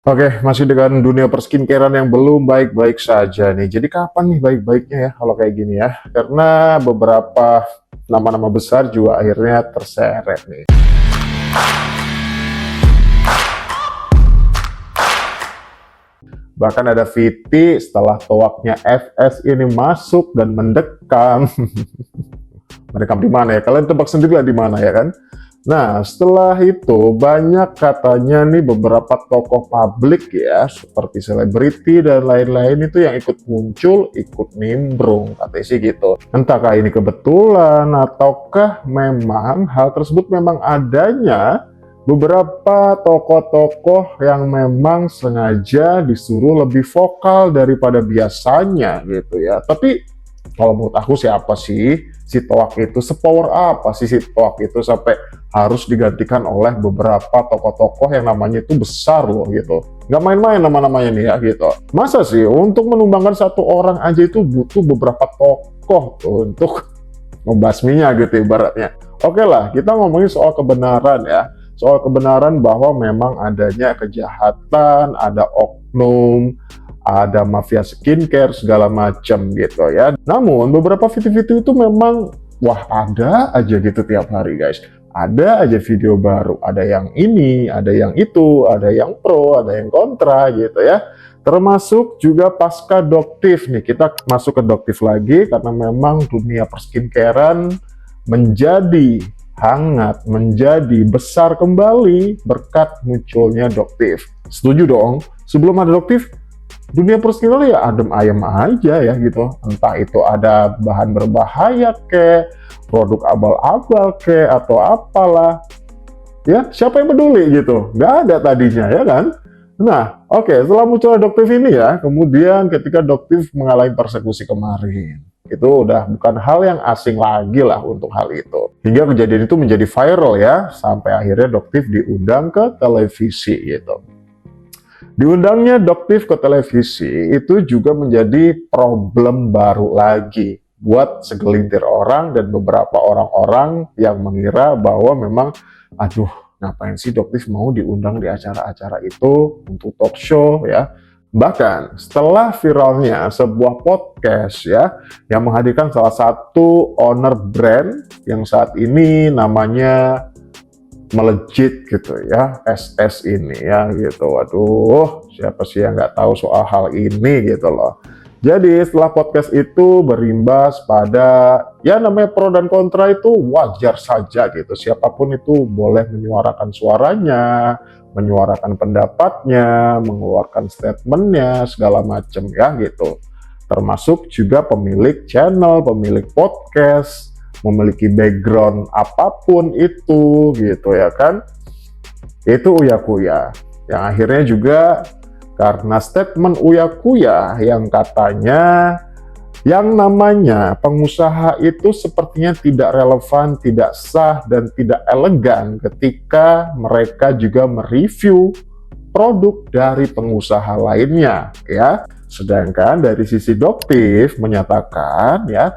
Oke, masih dengan dunia perskincarean yang belum baik-baik saja nih. Jadi kapan nih baik-baiknya ya kalau kayak gini ya? Karena beberapa nama-nama besar juga akhirnya terseret nih. Bahkan ada VT setelah toaknya FS ini masuk dan mendekam. Mendekam di mana ya? Kalian tebak sendiri lah di mana ya kan? Nah, setelah itu banyak katanya nih beberapa tokoh publik ya, seperti selebriti dan lain-lain itu yang ikut muncul, ikut nimbrung, katanya sih gitu. Entahkah ini kebetulan ataukah memang hal tersebut memang adanya beberapa tokoh-tokoh yang memang sengaja disuruh lebih vokal daripada biasanya gitu ya. Tapi kalau menurut aku siapa sih si Toak itu, sepower apa sih si Toak itu sampai harus digantikan oleh beberapa tokoh-tokoh yang namanya itu besar loh gitu. Nggak main-main nama-namanya nih ya gitu. Masa sih untuk menumbangkan satu orang aja itu butuh beberapa tokoh tuh untuk membasminya gitu ibaratnya. Oke lah, kita ngomongin soal kebenaran ya. Soal kebenaran bahwa memang adanya kejahatan, ada oknum, ada mafia skincare segala macam gitu ya. Namun beberapa video-video itu memang wah ada aja gitu tiap hari guys. Ada aja video baru, ada yang ini, ada yang itu, ada yang pro, ada yang kontra gitu ya. Termasuk juga pasca doktif nih, kita masuk ke doktif lagi karena memang dunia perskincarean menjadi hangat, menjadi besar kembali berkat munculnya doktif. Setuju dong? Sebelum ada doktif, dunia perskincarean ya adem ayem aja ya gitu. Entah itu ada bahan berbahaya ke, produk abal-abal ke, atau apalah. Ya, siapa yang peduli gitu? Nggak ada tadinya ya kan? Nah, oke, setelah muncul doktif ini ya, kemudian ketika doktif mengalami persekusi kemarin, itu udah bukan hal yang asing lagi lah untuk hal itu. Hingga kejadian itu menjadi viral ya, sampai akhirnya doktif diundang ke televisi gitu. Diundangnya doktif ke televisi itu juga menjadi problem baru lagi buat segelintir orang dan beberapa orang-orang yang mengira bahwa memang aduh ngapain sih doktif mau diundang di acara-acara itu untuk talk show ya. Bahkan setelah viralnya sebuah podcast ya yang menghadirkan salah satu owner brand yang saat ini namanya melejit gitu ya, SS ini ya gitu. Waduh, siapa sih yang nggak tahu soal hal ini gitu loh. Jadi setelah podcast itu berimbas pada ya namanya pro dan kontra itu wajar saja gitu. Siapapun itu boleh menyuarakan suaranya, menyuarakan pendapatnya, mengeluarkan statementnya, segala macam ya gitu. Termasuk juga pemilik channel, pemilik podcast, memiliki background apapun itu gitu ya kan. Itu Uya Kuya. Yang akhirnya juga karena statement Uya Kuya yang katanya yang namanya pengusaha itu sepertinya tidak relevan, tidak sah, dan tidak elegan ketika mereka juga mereview produk dari pengusaha lainnya ya. Sedangkan dari sisi doktif menyatakan ya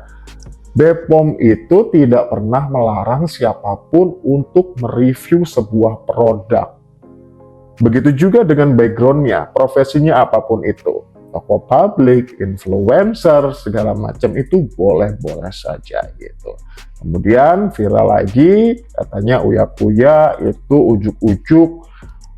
BPOM itu tidak pernah melarang siapapun untuk mereview sebuah produk. Begitu juga dengan backgroundnya, profesinya apapun itu. Tokoh publik, influencer, segala macam itu boleh-boleh saja gitu. Kemudian viral lagi, katanya Uya Kuya itu ujuk-ujuk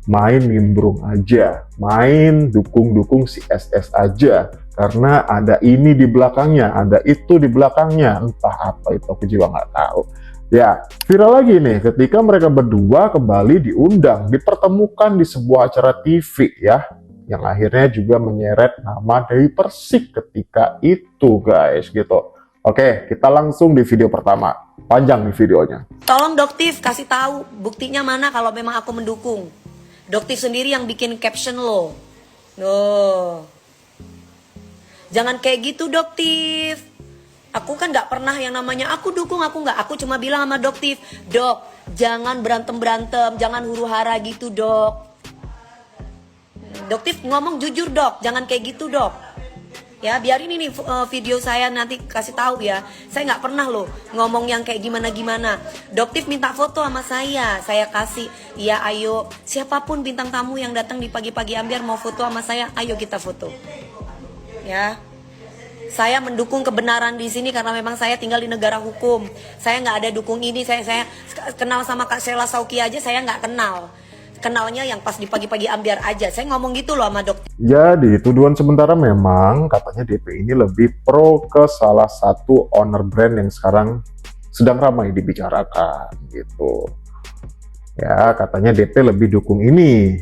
main nimbrung aja, main dukung-dukung si SS aja. Karena ada ini di belakangnya, ada itu di belakangnya, entah apa itu aku juga nggak tahu. Ya, viral lagi nih ketika mereka berdua kembali diundang, dipertemukan di sebuah acara TV ya, yang akhirnya juga menyeret nama Dewi Persik ketika itu guys gitu. Oke, kita langsung di video pertama. Panjang nih videonya. Tolong Doktif kasih tahu buktinya mana kalau memang aku mendukung. Doktif sendiri yang bikin caption lo. Loh. Jangan kayak gitu Doktif. Aku kan nggak pernah yang namanya aku dukung, aku nggak. Aku cuma bilang sama Doktif, Dok, jangan berantem-berantem, jangan huru-hara gitu Dok. Doktif ngomong jujur Dok, jangan kayak gitu Dok. Ya, biarin ini video saya nanti kasih tahu ya. Saya nggak pernah loh ngomong yang kayak gimana-gimana. Doktif minta foto sama saya kasih. Ya ayo, siapapun bintang tamu yang datang di pagi-pagi ambiar mau foto sama saya, ayo kita foto. Ya, saya mendukung kebenaran di sini karena memang saya tinggal di negara hukum. Saya nggak ada dukung ini. Saya kenal sama Kak Sheila Sauki aja saya nggak kenal. Kenalnya yang pas di pagi-pagi ambiar aja. Saya ngomong gitu loh sama dokter. Jadi, tuduhan sementara memang katanya DP ini lebih pro ke salah satu owner brand yang sekarang sedang ramai dibicarakan gitu. Ya, katanya DP lebih dukung ini,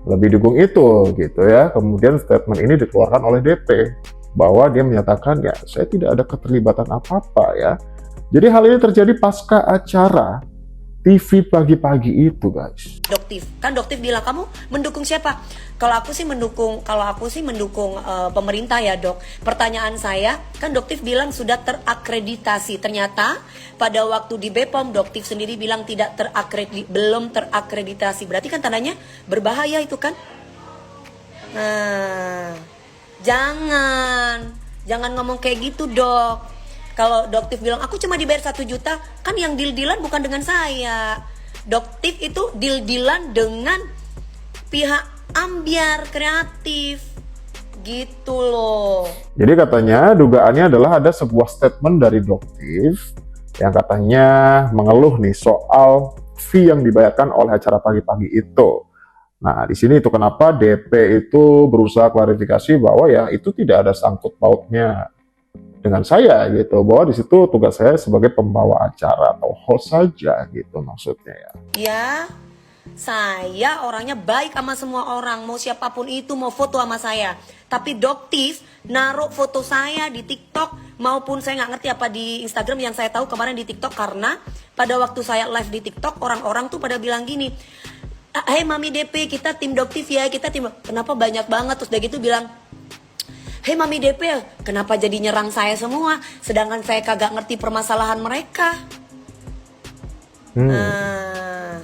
lebih dukung itu gitu ya. Kemudian statement ini dikeluarkan oleh DP bahwa dia menyatakan ya saya tidak ada keterlibatan apa-apa ya. Jadi hal ini terjadi pasca acara TV pagi-pagi itu, guys. Doktif, kan Doktif bilang kamu mendukung siapa? Kalau aku sih mendukung pemerintah ya dok. Pertanyaan saya, kan Doktif bilang sudah terakreditasi. Ternyata pada waktu di BPOM Doktif sendiri bilang belum terakreditasi. Berarti kan tandanya berbahaya itu kan? Nah, jangan ngomong kayak gitu dok. Kalau Doktif bilang aku cuma dibayar 1 juta, kan yang deal-dealan bukan dengan saya. Doktif itu deal-dealan dengan pihak Ambiar Kreatif. Gitu loh. Jadi katanya dugaannya adalah ada sebuah statement dari Doktif yang katanya mengeluh nih soal fee yang dibayarkan oleh acara pagi-pagi itu. Nah, di sini itu kenapa DP itu berusaha klarifikasi bahwa ya itu tidak ada sangkut pautnya dengan saya gitu, bahwa di situ tugas saya sebagai pembawa acara atau host saja gitu maksudnya ya. Ya, saya orangnya baik sama semua orang, mau siapapun itu mau foto sama saya. Tapi Doktif naruh foto saya di TikTok maupun saya nggak ngerti apa di Instagram, yang saya tahu kemarin di TikTok karena pada waktu saya live di TikTok orang-orang tuh pada bilang gini, "Hey Mami DP, kita tim Doktif ya, kita tim." Kenapa banyak banget terus udah gitu bilang, "Hei Mami DP, kenapa jadi nyerang saya semua? Sedangkan saya kagak ngerti permasalahan mereka." Nah,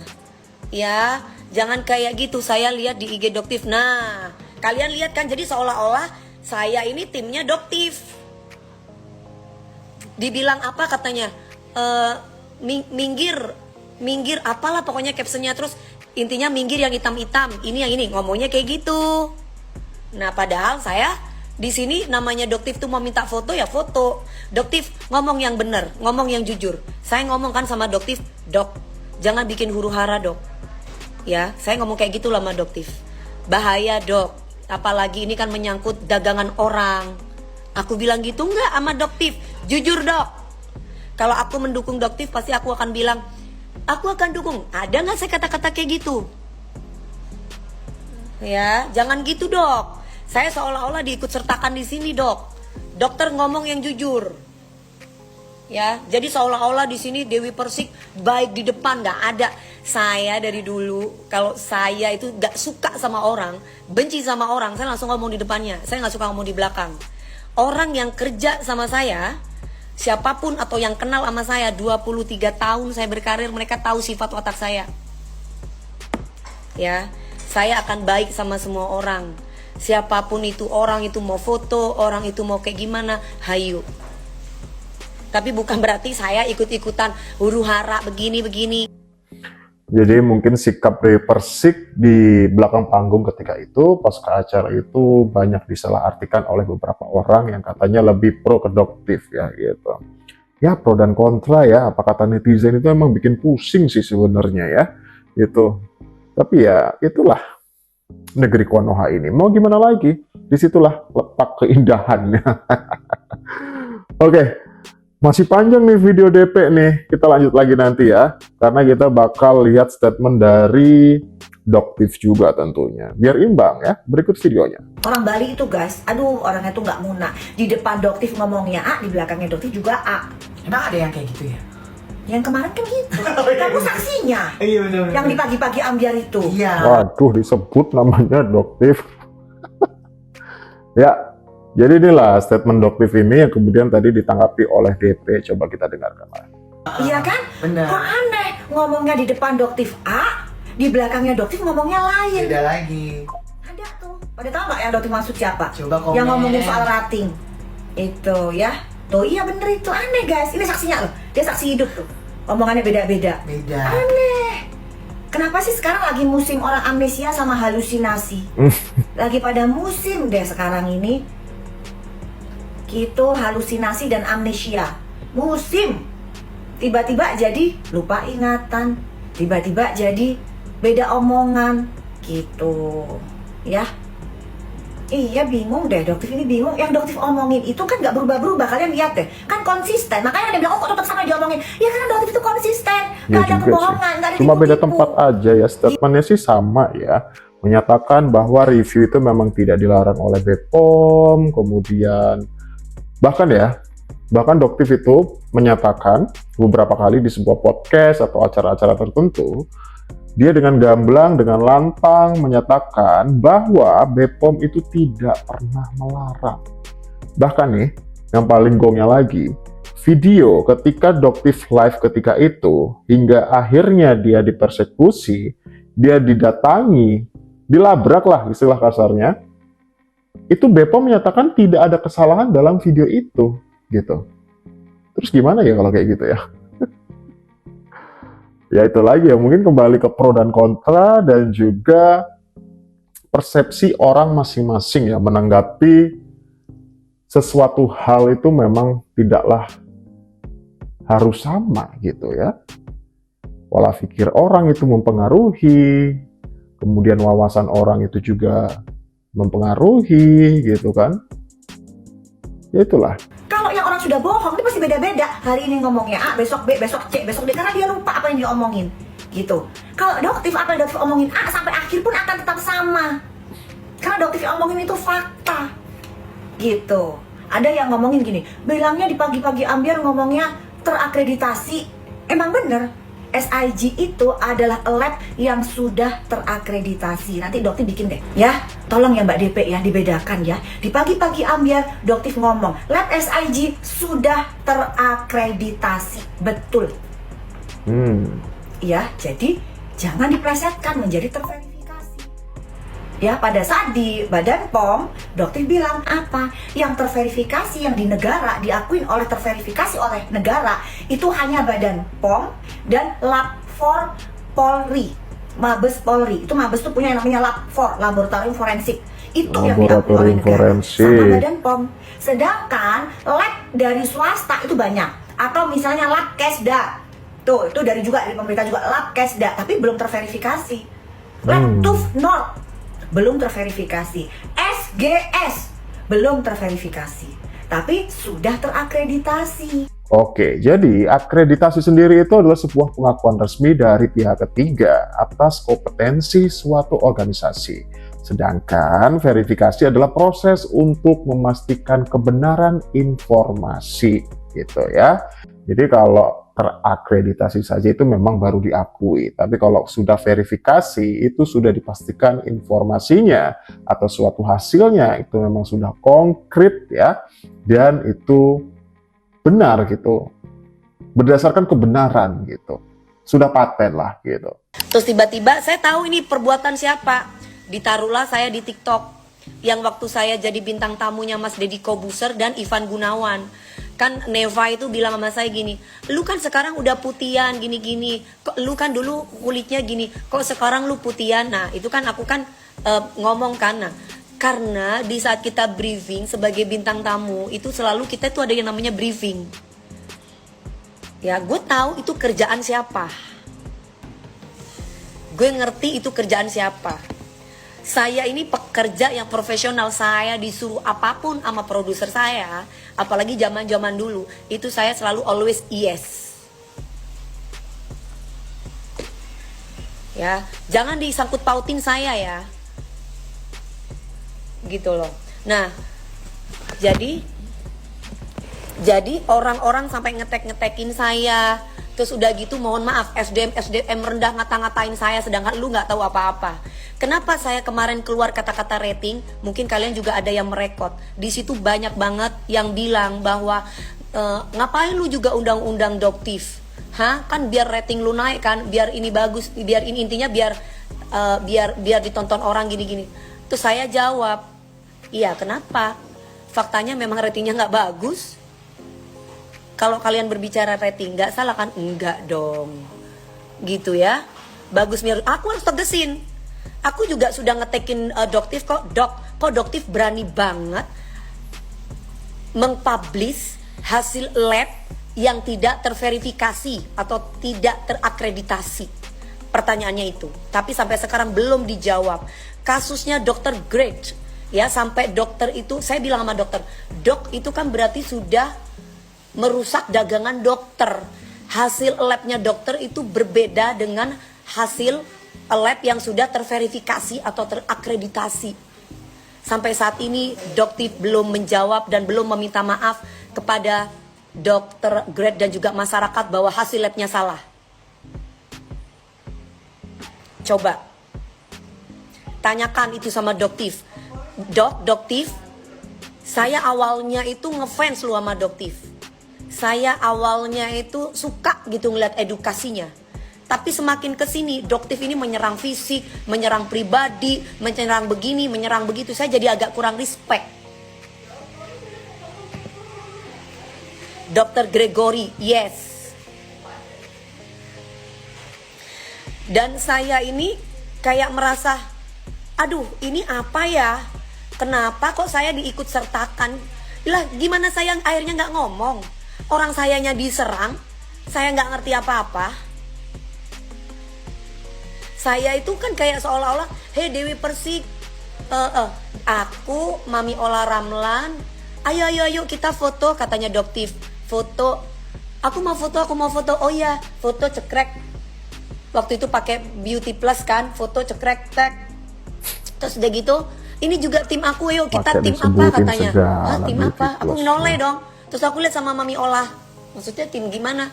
ya jangan kayak gitu. Saya lihat di IG Doktif. Nah, kalian lihat kan, jadi seolah-olah saya ini timnya Doktif. Dibilang apa katanya? Minggir apalah pokoknya captionnya, terus intinya minggir yang hitam-hitam. Ini yang ini ngomongnya kayak gitu. Nah, padahal saya di sini namanya Doktif tuh mau minta foto ya foto. Doktif ngomong yang benar, ngomong yang jujur. Saya ngomong kan sama Doktif, "Dok, jangan bikin huru-hara, Dok." Ya, saya ngomong kayak gitu lah sama Doktif. "Bahaya, Dok. Apalagi ini kan menyangkut dagangan orang." Aku bilang gitu enggak sama Doktif. Jujur, Dok. Kalau aku mendukung Doktif pasti aku akan bilang, "Aku akan dukung." Ada nggak saya kata-kata kayak gitu? Ya, jangan gitu, Dok. Saya seolah-olah diikut sertakan di sini, Dok. Dokter ngomong yang jujur. Ya, jadi seolah-olah di sini Dewi Persik baik di depan, nggak ada. Saya dari dulu kalau saya itu nggak suka sama orang, benci sama orang, saya langsung ngomong di depannya. Saya nggak suka ngomong di belakang. Orang yang kerja sama saya, siapapun atau yang kenal sama saya 23 tahun saya berkarir, mereka tahu sifat watak saya. Ya, saya akan baik sama semua orang. Siapapun itu, orang itu mau foto, orang itu mau kayak gimana, hayu. Tapi bukan berarti saya ikut-ikutan huru-hara begini-begini. Jadi mungkin sikap Dewi Persik di belakang panggung ketika itu, pasca acara itu banyak disalahartikan oleh beberapa orang yang katanya lebih pro ke Doktif ya gitu. Ya pro dan kontra ya, apa kata netizen itu emang bikin pusing sih sebenarnya ya gitu. Tapi ya itulah negeri Konoha ini. Mau gimana lagi? Disitulah letak keindahannya. Oke, masih panjang nih video DP nih. Kita lanjut lagi nanti ya. Karena kita bakal lihat statement dari Doktif juga tentunya. Biar imbang ya. Berikut videonya. Orang Bali itu guys, aduh orangnya tuh nggak muna. Di depan Doktif ngomongnya A, di belakangnya Doktif juga A. Emang ada yang kayak gitu ya? Yang kemarin kan gitu. Kamu saksinya. Iya benar. Yang di pagi-pagi ambiar itu. Iya. Waduh, disebut namanya Doktif. Ya, jadi inilah statement Doktif ini yang kemudian tadi ditanggapi oleh DP. Coba kita dengarkan. Iya kan? Benar. Kok aneh ngomongnya di depan Doktif A, di belakangnya Doktif ngomongnya lain. Beda lagi. Ada tuh Pada tahu nggak yang dokter maksud siapa? Coba komen. Yang ngomongin soal rating. Itu ya. Tuh iya bener itu. Aneh guys. Ini saksinya loh. Dia saksi hidup tuh. Omongannya beda-beda. Beda. Aneh. Kenapa sih sekarang lagi musim orang amnesia sama halusinasi? Lagi pada musim deh sekarang ini. Gitu, halusinasi dan amnesia. Musim. Tiba-tiba jadi lupa ingatan. Tiba-tiba jadi beda omongan. Gitu. Ya. Iya bingung deh, dokter ini bingung. Yang dokter omongin itu kan gak berubah-berubah. Kalian lihat deh, kan konsisten. Makanya dia bilang, oh kok tetap sama diomongin. Ya karena dokter itu konsisten. Ya Gak ada juga kebohongan, sih. gak ada Cuma beda tipu-tipu. tempat aja ya. Statementnya sih sama ya. Menyatakan bahwa review itu memang tidak dilarang oleh BPOM. Kemudian bahkan dokter itu menyatakan beberapa kali di sebuah podcast atau acara-acara tertentu, dia dengan gamblang, dengan lantang menyatakan bahwa BPOM itu tidak pernah melarang. Bahkan nih, yang paling gongnya lagi, video ketika Doktif live ketika itu, hingga akhirnya dia dipersekusi, dia didatangi, dilabrak lah istilah kasarnya, itu BPOM menyatakan tidak ada kesalahan dalam video itu, gitu. Terus gimana ya kalau kayak gitu ya? Ya itu lagi ya, mungkin kembali ke pro dan kontra dan juga persepsi orang masing-masing ya menanggapi sesuatu hal itu memang tidaklah harus sama gitu ya. Pola pikir orang itu mempengaruhi, kemudian wawasan orang itu juga mempengaruhi gitu kan. Ya itulah. Kalau yang orang sudah bohong, itu pasti beda-beda. Hari ini ngomongnya A, besok B, besok C, besok D. Karena dia lupa apa yang dia omongin. Gitu. Kalau doktif, apa yang doktif omongin A, sampai akhir pun akan tetap sama. Karena doktif yang omongin itu fakta. Gitu. Ada yang ngomongin gini, bilangnya di pagi-pagi ambiar ngomongnya terakreditasi. Emang bener. SIG itu adalah lab yang sudah terakreditasi. Nanti dokter bikin deh, ya. Tolong ya Mbak DP ya, dibedakan ya. Di pagi-pagi ambiar, dokter ngomong, lab SIG sudah terakreditasi. Betul. Ya, jadi jangan diplesetkan menjadi terverifikasi. Ya, pada saat di Badan POM, dokter bilang apa? Yang terverifikasi yang di negara, diakuin oleh terverifikasi oleh negara, itu hanya Badan POM dan Lab 4 Polri. Mabes Polri. Itu Mabes tuh punya yang namanya Lab 4, Laboratorium Forensik. Itu yang diakui oleh negara sama Badan POM. Sedangkan lab dari swasta itu banyak. Atau misalnya Lab Kesda. Tuh, itu dari pemerintah juga, Lab Kesda, tapi belum terverifikasi. Lab TUF North belum terverifikasi. SGS belum terverifikasi, tapi sudah terakreditasi. Oke, jadi akreditasi sendiri itu adalah sebuah pengakuan resmi dari pihak ketiga atas kompetensi suatu organisasi. Sedangkan verifikasi adalah proses untuk memastikan kebenaran informasi, gitu ya. Jadi kalau terakreditasi saja itu memang baru diakui. Tapi kalau sudah verifikasi, itu sudah dipastikan informasinya atau suatu hasilnya itu memang sudah konkret ya, dan itu benar gitu, berdasarkan kebenaran gitu, sudah paten lah gitu. Terus tiba-tiba saya tahu ini perbuatan siapa. Ditaruhlah saya di TikTok. Yang waktu saya jadi bintang tamunya Mas Deddy Kobuser dan Ivan Gunawan. Kan Neva itu bilang sama saya gini, lu kan sekarang udah putihan gini-gini, kok lu kan dulu kulitnya gini, kok sekarang lu putihan. Nah itu kan aku kan ngomong kan, nah karena di saat kita briefing sebagai bintang tamu itu selalu kita tuh ada yang namanya briefing. Ya gue tahu itu kerjaan siapa, gue ngerti itu kerjaan siapa. Saya ini pekerja yang profesional, saya disuruh apapun sama produser saya, apalagi zaman-zaman dulu, itu saya selalu always yes. Ya, jangan disangkut pautin saya ya. Gitu loh. Nah, jadi orang-orang sampai ngetek-ngetekin saya. Terus udah gitu mohon maaf, SDM rendah ngata-ngatain saya sedangkan lu nggak tahu apa-apa. Kenapa saya kemarin keluar kata-kata rating? Mungkin kalian juga ada yang merekod. Di situ banyak banget yang bilang bahwa ngapain lu juga undang-undang Doktif? Hah? Kan biar rating lu naik kan, biar ini bagus, biar ini intinya biar ditonton orang gini-gini. Terus saya jawab, iya kenapa? Faktanya memang ratingnya nggak bagus. Kalau kalian berbicara rating nggak salah kan? Enggak dong. Gitu ya. Bagus, aku harus tegesin. Aku juga sudah ngetekin Doktif kok. Kok Doktif berani banget mengpublish hasil lab yang tidak terverifikasi atau tidak terakreditasi. Pertanyaannya itu. Tapi sampai sekarang belum dijawab. Kasusnya Dr. Great, ya, sampai dokter itu, saya bilang sama dokter, dok itu kan berarti sudah merusak dagangan dokter. Hasil labnya dokter itu berbeda dengan hasil lab yang sudah terverifikasi atau terakreditasi. Sampai saat ini Doktif belum menjawab dan belum meminta maaf kepada Dr. Great dan juga masyarakat bahwa hasil labnya salah. Coba tanyakan itu sama Doktif. Doktif, saya awalnya itu ngefans lu sama Doktif. Saya awalnya itu suka gitu ngeliat edukasinya. Tapi semakin kesini Doktif ini menyerang fisik, menyerang pribadi, menyerang begini, menyerang begitu. Saya jadi agak kurang respect. Dr. Gregory, yes. Dan saya ini kayak merasa, aduh ini apa ya? Kenapa kok saya diikut sertakan? Lah gimana saya akhirnya nggak ngomong? Orang sayanya diserang, saya nggak ngerti apa-apa. Saya itu kan kayak seolah-olah, hei Dewi Persik, aku Mami Ola Ramlan, ayo kita foto, katanya Doktif. Foto, aku mau foto, oh iya, foto cekrek. Waktu itu pakai Beauty Plus kan, foto cekrek, tag. Terus udah gitu, ini juga tim aku, yuk kita tim apa katanya. Hah, tim apa? Aku noleh dong. Terus aku lihat sama Mami Ola, maksudnya tim gimana?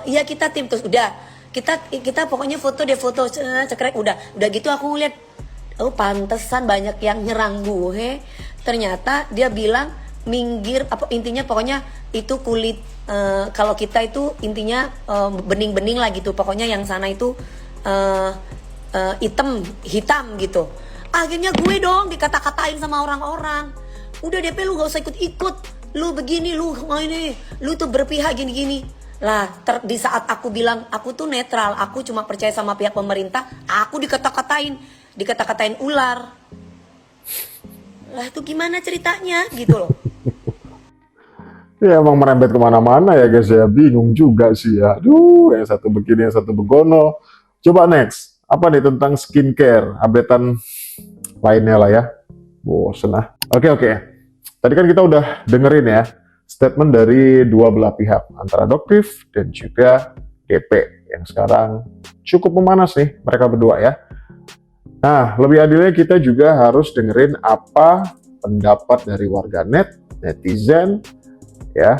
Iya kita tim, terus udah. Kita pokoknya foto cekrek, udah gitu aku lihat, oh pantesan banyak yang nyerang gue. Ternyata dia bilang minggir, apa intinya pokoknya itu kulit, kalau kita itu intinya bening-bening lah gitu, pokoknya yang sana itu hitam gitu. Akhirnya gue dong dikata-katain sama orang-orang, udah DP lu gak usah ikut-ikut, lu begini, lu mau ini, lu tuh berpihak gini-gini. Lah, di saat aku bilang aku tuh netral, aku cuma percaya sama pihak pemerintah, aku dikata-katain ular. Lah itu gimana ceritanya gitu loh. Ya emang merembet kemana-mana ya guys ya, bingung juga sih ya. Aduh, yang satu begini, yang satu begono. Coba next, apa nih tentang skincare, updatean lainnya lah ya. Bosen ah. Oke. Tadi kan kita udah dengerin ya statement dari dua belah pihak, antara Doktif dan juga DP yang sekarang cukup memanas nih mereka berdua ya. Nah, lebih adilnya kita juga harus dengerin apa pendapat dari warganet, netizen ya.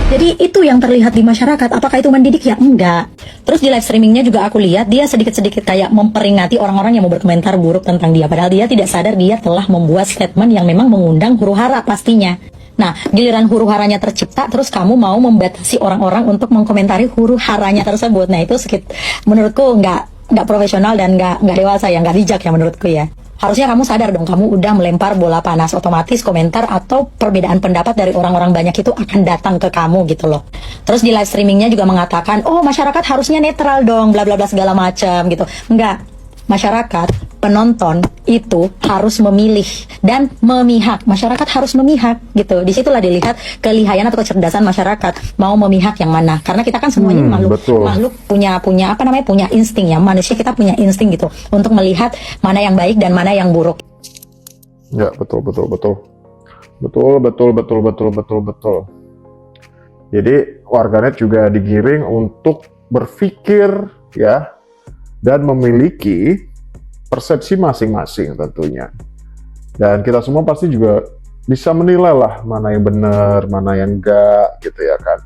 Jadi itu yang terlihat di masyarakat. Apakah itu mendidik? Ya enggak. Terus di live streamingnya juga aku lihat dia sedikit-sedikit kayak memperingati orang-orang yang mau berkomentar buruk tentang dia. Padahal dia tidak sadar dia telah membuat statement yang memang mengundang huru-hara pastinya. Nah, giliran huru-haranya tercipta, terus kamu mau membatasi orang-orang untuk mengkomentari huru-haranya tersebut. Nah itu menurutku nggak profesional dan nggak dewasa ya, nggak bijak ya menurutku ya. Harusnya kamu sadar dong, kamu udah melempar bola panas, otomatis komentar atau perbedaan pendapat dari orang-orang banyak itu akan datang ke kamu gitu loh. Terus di live streamingnya juga mengatakan, oh masyarakat harusnya netral dong, bla bla bla segala macam gitu. Enggak, masyarakat, penonton itu harus memilih dan memihak. Masyarakat harus memihak gitu. Disitulah dilihat kelihayan atau kecerdasan masyarakat mau memihak yang mana. Karena kita kan semuanya makhluk punya insting ya. Manusia kita punya insting gitu untuk melihat mana yang baik dan mana yang buruk. Ya betul. Jadi warganet juga digiring untuk berpikir ya, dan memiliki persepsi masing-masing tentunya. Dan kita semua pasti juga bisa menilai lah mana yang benar, mana yang enggak gitu ya kan.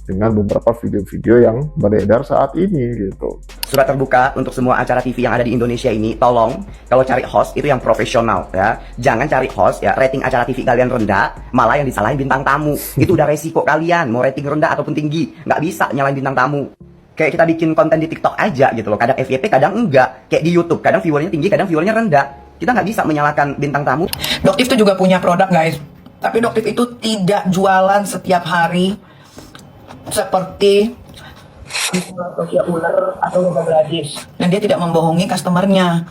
Dengan beberapa video-video yang beredar saat ini gitu. Surat terbuka untuk semua acara TV yang ada di Indonesia ini, tolong kalau cari host itu yang profesional ya. Jangan cari host ya, rating acara TV kalian rendah, malah yang disalahin bintang tamu. Itu udah resiko kalian, mau rating rendah ataupun tinggi, nggak bisa nyalain bintang tamu. Kayak kita bikin konten di TikTok aja gitu loh. Kadang FYP, kadang enggak. Kayak di YouTube, kadang viewernya tinggi, kadang viewernya rendah. Kita nggak bisa menyalahkan bintang tamu. Doktif itu juga punya produk guys, tapi Doktif itu tidak jualan setiap hari seperti ular atau Yoga Gladys. Dan dia tidak membohongi customernya.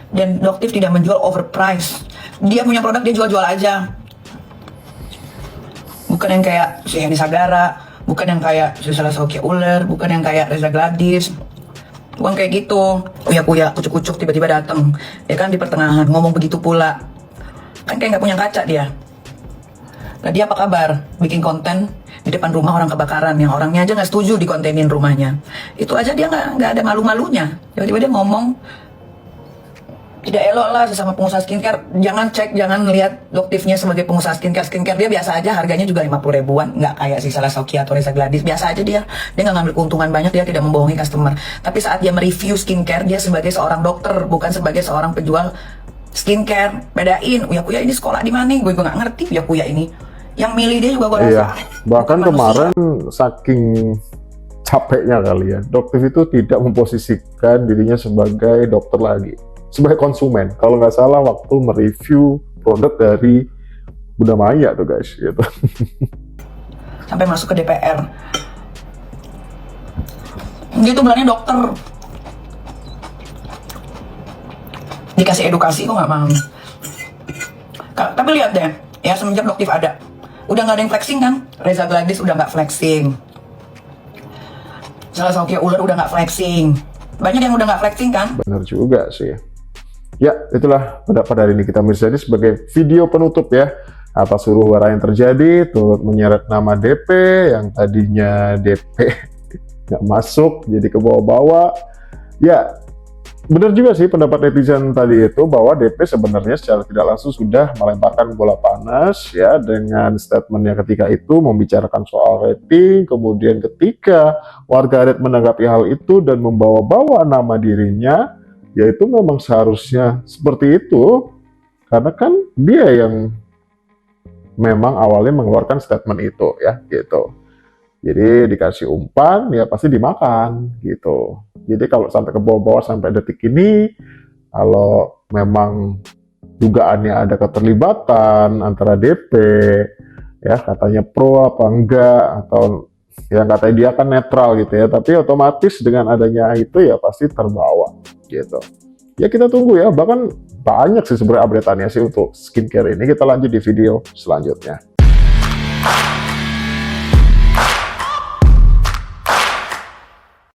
Dan Doktif tidak menjual overprice. Dia punya produk, dia jual-jual aja. Bukan yang kayak si Henny Sagara, bukan yang kayak si Salah Saukia Ular, bukan yang kayak Reza Gladys. Bukan kayak gitu. Uya-uya, kucuk-kucuk tiba-tiba datang. Ya kan di pertengahan ngomong begitu pula. Kan kayak nggak punya kaca dia. Nah dia apa kabar? Bikin konten di depan rumah orang kebakaran yang orangnya aja nggak setuju dikontenin rumahnya. Itu aja dia nggak ada malu-malunya. Tiba-tiba dia ngomong tidak elok lah sesama pengusaha skincare. Jangan cek, jangan lihat Doktifnya sebagai pengusaha skincare. Skincare dia biasa aja, harganya juga 50 ribuan. Nggak kayak si Salah Saukia atau Reza Gladys. Biasa aja dia. Dia nggak ngambil keuntungan banyak, dia tidak membohongi customer. Tapi saat dia mereview skincare, dia sebagai seorang dokter, bukan sebagai seorang penjual skincare. Bedain, Uya ini sekolah di mana? Gue nggak ngerti Uya ini. Yang milih dia juga gue rasa. Iya, bahkan manusia. kemarin saking capeknya kali ya, Doktif itu tidak memposisikan dirinya sebagai dokter lagi, sebagai konsumen. Kalau nggak salah waktu mereview produk dari Bunda Maya tuh guys, gitu. Sampai masuk ke DPR. Dia tuh bilangnya dokter. Dikasih edukasi kok nggak mau. Tapi lihat deh, ya semenjak Doktif ada, udah nggak ada yang flexing kan? Reza Gladys udah nggak flexing. Salah Saukia Ular udah nggak flexing. Banyak yang udah nggak flexing kan? Benar juga sih. Ya, itulah pendapat hari ini kita jadi sebagai video penutup ya. Atas huru-hara yang terjadi, turut menyeret nama DP yang tadinya DP nggak masuk, jadi ke bawah-bawah. Ya, benar juga sih pendapat netizen tadi itu bahwa DP sebenarnya secara tidak langsung sudah melemparkan bola panas ya dengan statementnya ketika itu membicarakan soal rating, kemudian ketika warganet menanggapi hal itu dan membawa-bawa nama dirinya, yaitu memang seharusnya seperti itu karena kan dia yang memang awalnya mengeluarkan statement itu ya gitu. Jadi dikasih umpan ya pasti dimakan gitu. Jadi kalau sampai ke bawah-bawah sampai detik ini, kalau memang dugaannya ada keterlibatan antara DP, ya katanya pro apa enggak, atau yang katanya dia kan netral gitu ya, tapi otomatis dengan adanya itu ya pasti terbawa gitu. Ya kita tunggu ya, bahkan banyak sih sebenarnya update-annya sih untuk skincare ini. Kita lanjut di video selanjutnya.